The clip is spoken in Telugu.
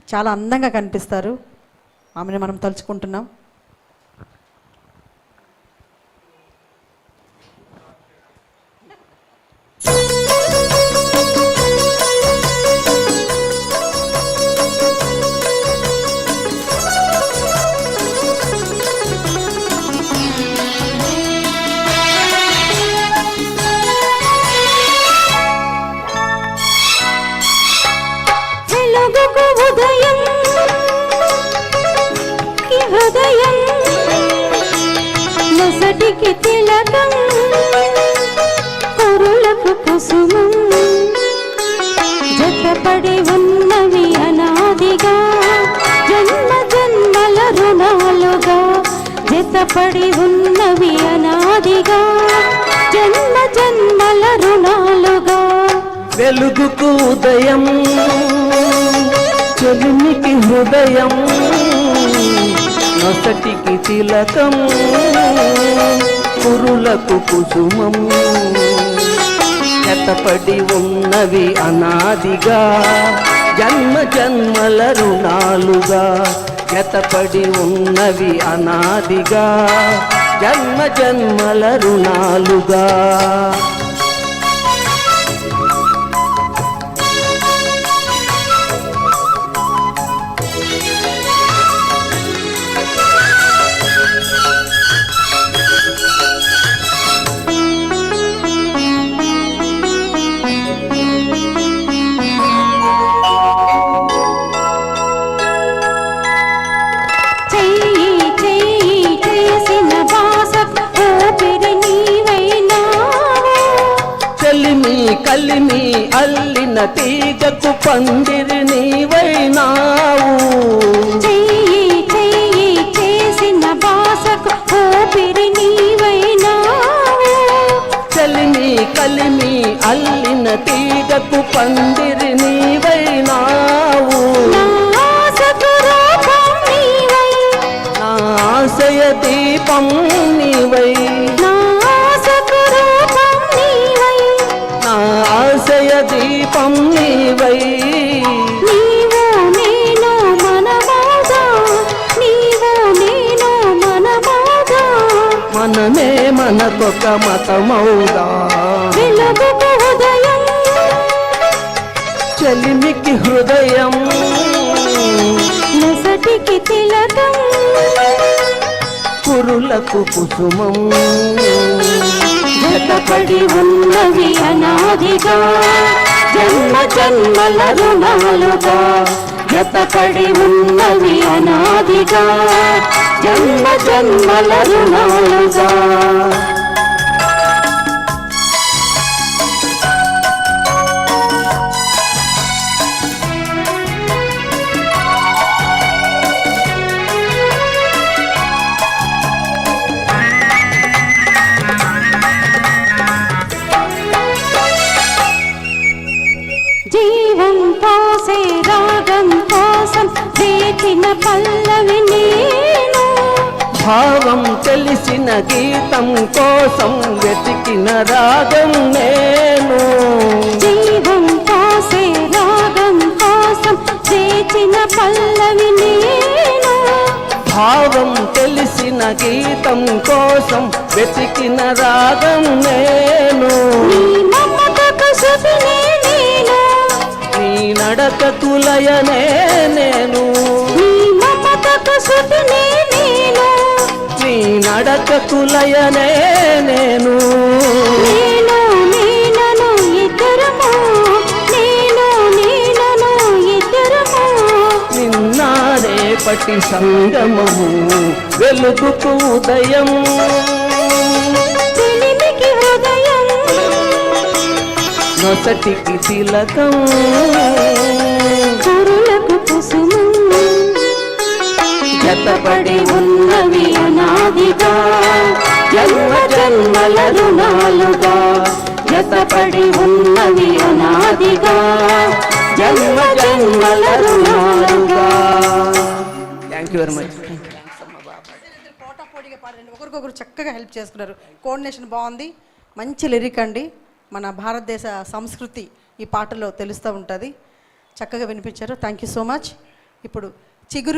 చాలా అందంగా కనిపిస్తారు. ఆమెను మనం తలుచుకుంటున్నాం. నొసటికి తిలకం కురులకు కుసుమం జతపడి ఉన్నవి అనాదిగా జన్మ జన్మల రుణాలుగా జతపడి ఉన్నవి అనాదిగా జన్మ జన్మల రుణాలుగా వెలుగుకు ఉదయం చెలిమికి హృదయం నొసటికి తిలకం కురులకు కుసుమం జతపడి ఉన్నవి అనాదిగా జన్మ జన్మల రుణాలుగా జతపడి ఉన్నవి అనాదిగా జన్మ జన్మల రుణాలుగా కలిమి అల్లిన తీగకు పందిరి నీవైనావు చెయ్యి చెయ్యి చేసిన బాసకు ఊపిరి నీవైనావు కలిమి కలిమి అల్లిన తీగకు పందిరి నీవైనావు నా ఆశకు రూపం నీవై నా ఆశయ దీపం నీవై ఆశయ దీపం నీవై నీవు నేను మనమౌదా నీవు నేను మనమౌదా మనమే మనకొక మతమౌదా వెలుగుకు ఉదయం చెలిమికి హృదయం నొసటికి తిలకం కురులకు కుసుమం జతపడి ఉన్నవి అనాదిగా జన్మ జన్మల రుణాలుగా జతపడి ఉన్నవి అనాదిగా జన్మ జన్మల రుణాలుగా జీవం పోసే రాగం కోసం వేచిన పల్లవి నేను భావం తెలిసిన గీతం కోసం వెతికిన రాగం నేను జీవం పోసే రాగం కోసం వేచిన పల్లవి నేను భావం తెలిసిన గీతం కోసం వెతికిన రాగం నేను నీ మమతకు శుభినే నేను నీ నడక తులయనే నేను నీ మమతకు శుభినే నేను నీ నడక తులయనే నేను నేను నేనను ఇద్దరము నేను నేనను ఇద్దరము నిన్న రేపటి సంగమము వెలుగుకు ఉదయం చెలిమికి హృదయం నొసటికి తిలకం కురులకు కుసుమం జతపడి ఉన్నవి అనాదిగా జన్మ జన్మల రుణాలుగా జతపడి ఉన్నవి అనాదిగా జన్మ జన్మల రుణాలుగా. Thank you very much. పోటాపోటీగా పాడండి, ఒకరికొకరు చక్కగా హెల్ప్ చేసుకున్నారు. కోఆర్డినేషన్ బాగుంది, మంచి లిరిక్ అండి. మన భారతదేశ సంస్కృతి ఈ పాటలో తెలుస్తూ ఉంటుంది. చక్కగా వినిపించారు. Thank you so much. ఇప్పుడు చిగురు